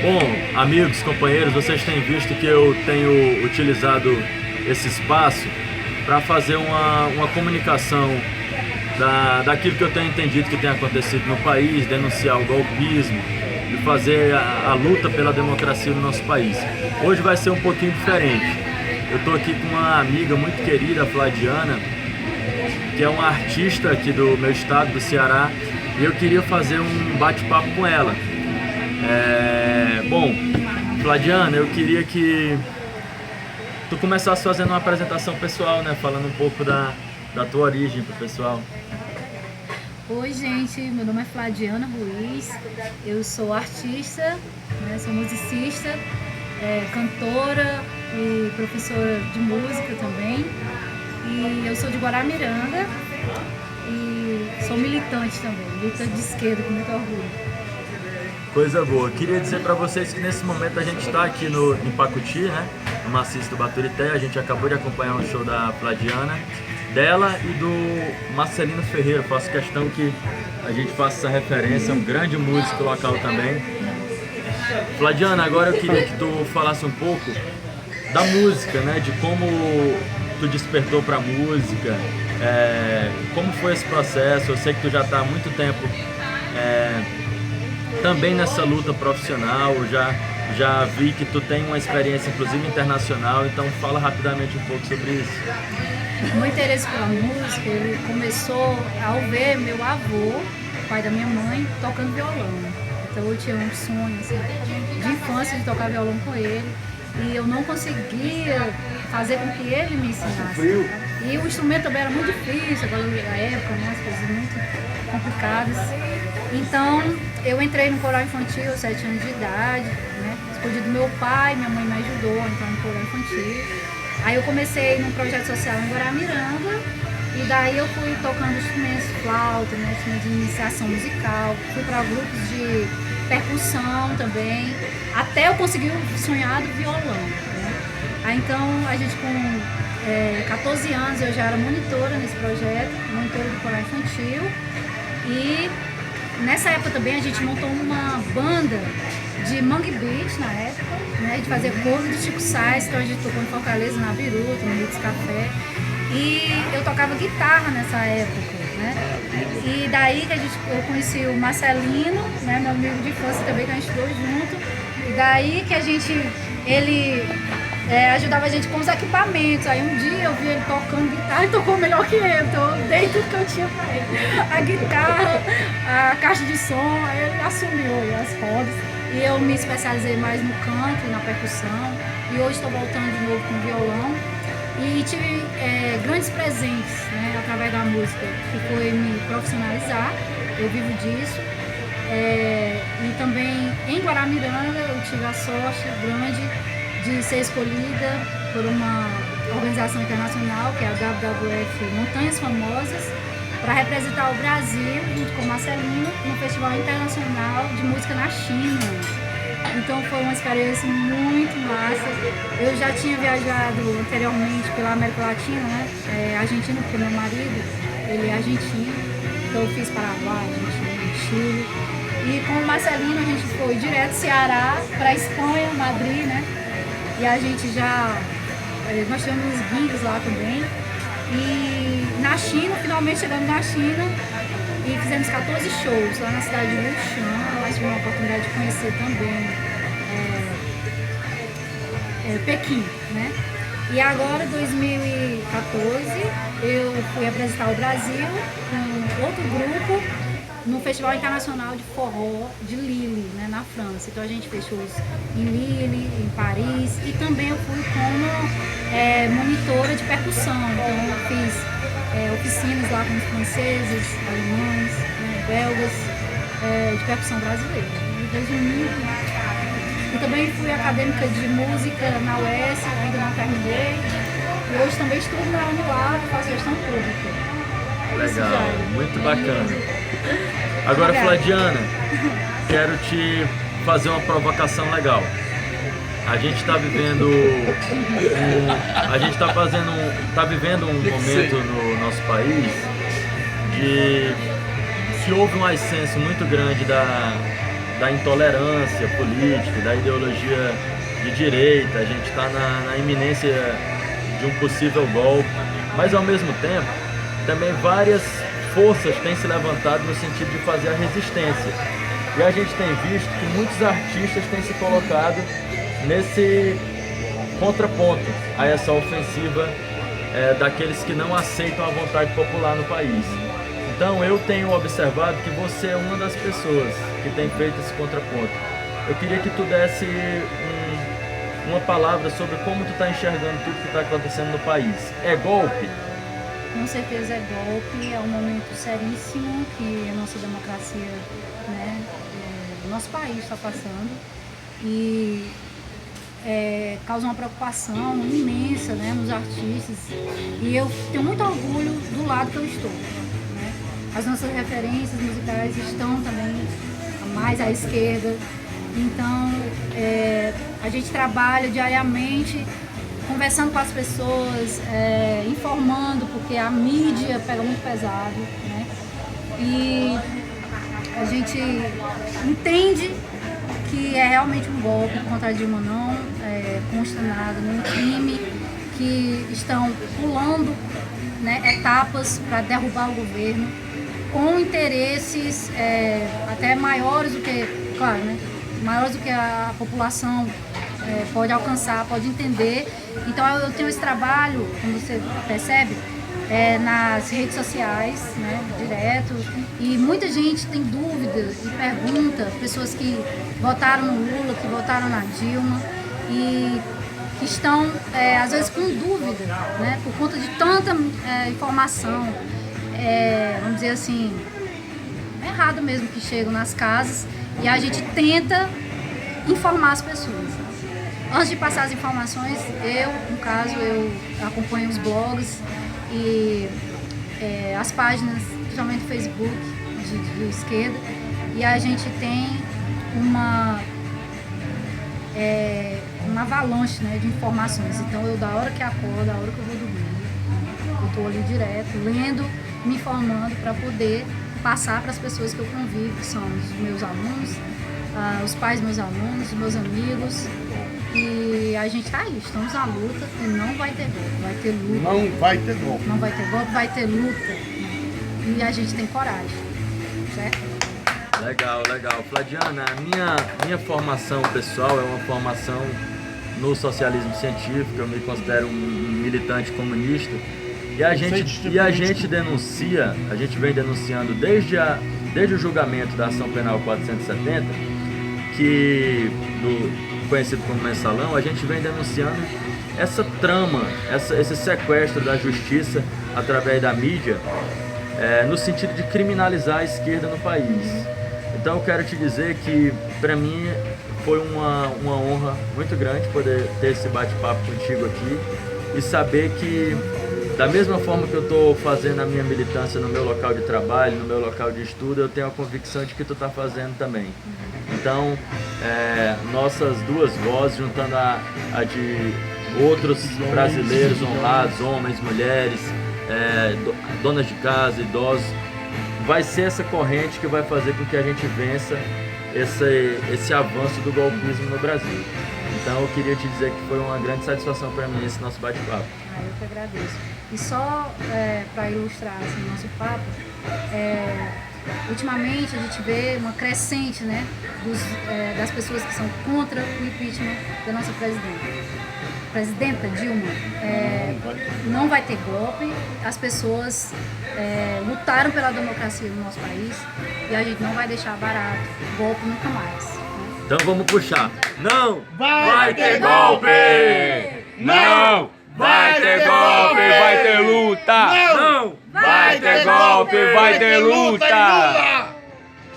Bom, amigos, companheiros, vocês têm visto que eu tenho utilizado esse espaço para fazer uma comunicação daquilo que eu tenho entendido que tem acontecido no país, denunciar o golpismo e fazer a luta pela democracia no nosso país. Hoje vai ser um pouquinho diferente. Eu estou aqui com uma amiga muito querida, a Fladiana, que é uma artista aqui do meu estado, do Ceará, e eu queria fazer um bate-papo com ela. Bom, Fladiana, eu queria que tu começasse fazendo uma apresentação pessoal, né? Falando um pouco da tua origem pro pessoal. Oi, gente, meu nome é Fladiana Ruiz, eu sou artista, né? Sou musicista, cantora e professora de música também. E eu sou de Guaramiranga e sou militante também, militante de esquerda, com muito orgulho. Coisa boa. Queria dizer para vocês que nesse momento a gente está aqui em Pacuti, né? No maciço do Baturité. A gente acabou de acompanhar um show da Fladiana, dela e do Marcelino Ferreira. Faço questão que a gente faça essa referência, é um grande músico local também. Fladiana, agora eu queria que tu falasse um pouco da música, né? De como tu despertou para a música, como foi esse processo. Eu sei que tu já está há muito tempo também nessa luta profissional, já vi que tu tem uma experiência inclusive internacional, então fala rapidamente um pouco sobre isso. O meu interesse pela música, ele começou ao ver meu avô, pai da minha mãe, tocando violão. Então eu tinha um sonho assim, de infância de tocar violão com ele, e eu não conseguia fazer com que ele me ensinasse. E o instrumento também era muito difícil, agora na época, né, as coisas muito complicadas. Então eu entrei no coral infantil aos 7 anos de idade, né? Escolhi do meu pai, minha mãe me ajudou a entrar no coral infantil. Aí eu comecei num projeto social em Guaramiranga, e daí eu fui tocando instrumentos, flauta, né, instrumentos de iniciação musical, fui para grupos de percussão também, até eu conseguir o sonhado violão, né? Aí então a gente com 14 anos eu já era monitora nesse projeto, monitora do coral infantil, e nessa época também a gente montou uma banda de Mangue Beat na época, né, de fazer cover do Chico Sainz. Então a gente tocou em Fortaleza, na Biruta, no Ritz Café, e eu tocava guitarra nessa época, né? E daí que eu conheci o Marcelino, né, meu amigo de infância também, que a gente estudou junto, e daí que ele ajudava a gente com os equipamentos. Aí um dia eu vi ele tocando guitarra e tocou melhor que eu, então eu dei tudo que eu tinha pra ele, a guitarra, a caixa de som. Aí ele assumiu as cordas, e eu me especializei mais no canto e na percussão, e hoje estou voltando de novo com o violão, e tive grandes presentes, né, através da música, que foi me profissionalizar. Eu vivo disso. E também em Guaramiranga eu tive a sorte grande de ser escolhida por uma organização internacional, que é a WWF Montanhas Famosas, para representar o Brasil, junto com o Marcelino, no Festival Internacional de Música na China. Então foi uma experiência muito massa. Eu já tinha viajado anteriormente pela América Latina, né? Argentina, porque meu marido, ele é argentino, então eu fiz Paraguai, Argentina, Chile. E com o Marcelino a gente foi direto do Ceará para Espanha, Madrid, né? E a gente nós tivemos uns gigs lá também. E na China, finalmente chegamos na China, e fizemos 14 shows lá na cidade de Wuhan. Lá tivemos a oportunidade de conhecer também Pequim, né? E agora, em 2014, eu fui apresentar o Brasil com outro grupo no Festival Internacional de Forró de Lille, né, na França. Então a gente fez shows em Lille, em Paris, e também eu fui como monitora de percussão. Então eu fiz oficinas lá com os franceses, alemães, né, belgas, de percussão brasileira. E também fui acadêmica de música na UES, ainda não terminei. E hoje também estudo na UNILAB, faço gestão pública. Legal, muito bacana. Agora, Fladiana, quero te fazer uma provocação legal. A gente está vivendo um momento no nosso país de que houve um ascenso muito grande da intolerância política, da ideologia de direita, a gente está na iminência de um possível golpe, mas ao mesmo tempo também várias forças têm se levantado no sentido de fazer a resistência. E a gente tem visto que muitos artistas têm se colocado nesse contraponto a essa ofensiva daqueles que não aceitam a vontade popular no país. Então eu tenho observado que você é uma das pessoas que tem feito esse contraponto. Eu queria que tu desse uma palavra sobre como tu está enxergando tudo que está acontecendo no país. É golpe? Com certeza é golpe, é um momento seríssimo que a nossa democracia, né, o nosso país está passando e causa uma preocupação imensa, né, nos artistas, e eu tenho muito orgulho do lado que eu estou, né? As nossas referências musicais estão também mais à esquerda, então a gente trabalha diariamente conversando com as pessoas, informando, porque a mídia pega muito pesado, né? E a gente entende que é realmente um golpe contra a Dilma, não consta nada, nenhum crime, que estão pulando, né, etapas para derrubar o governo, com interesses até maiores do que, claro, né, maiores do que a população pode alcançar, pode entender. Então eu tenho esse trabalho, como você percebe, nas redes sociais, né, direto, e muita gente tem dúvidas e pergunta, pessoas que votaram no Lula, que votaram na Dilma e que estão às vezes com dúvida, né, por conta de tanta informação, vamos dizer assim, errado mesmo, que chegam nas casas, e a gente tenta informar as pessoas. Antes de passar as informações, no caso, eu acompanho os blogs e as páginas, principalmente no Facebook, de esquerda, e a gente tem uma avalanche, né, de informações. Então eu, da hora que acordo, da hora que eu vou dormir, eu estou ali direto, lendo, me informando para poder passar para as pessoas que eu convivo, que são os meus alunos, os pais dos meus alunos, os meus amigos. E a gente tá aí, estamos na luta e não vai ter golpe, vai ter luta. Não vai ter golpe. Não vai ter golpe, vai ter luta. E a gente tem coragem, certo? Legal, legal. Fladiana, a minha formação pessoal é uma formação no socialismo científico, eu me considero um militante comunista. E a gente denuncia, a gente vem denunciando desde o julgamento da Ação Penal 470, conhecido como Mensalão, a gente vem denunciando essa trama, esse sequestro da justiça através da mídia, no sentido de criminalizar a esquerda no país. Então eu quero te dizer que para mim foi uma honra muito grande poder ter esse bate-papo contigo aqui e saber que da mesma forma que eu estou fazendo a minha militância no meu local de trabalho, no meu local de estudo, eu tenho a convicção de que tu está fazendo também. Então, nossas duas vozes, juntando a de outros brasileiros honrados, homens, mulheres, donas de casa, idosos, vai ser essa corrente que vai fazer com que a gente vença esse avanço do golpismo no Brasil. Então eu queria te dizer que foi uma grande satisfação para mim esse nosso bate-papo. Eu que agradeço. E só para ilustrar assim, o nosso papo, ultimamente a gente vê uma crescente, né, das pessoas que são contra o impeachment da nossa presidenta Dilma. Não vai ter golpe, as pessoas lutaram pela democracia no nosso país e a gente não vai deixar barato, golpe nunca mais. Né? Então vamos puxar. Não Vai ter golpe! Não vai ter golpe! Vai ter luta! Não vai ter golpe! Vai ter luta!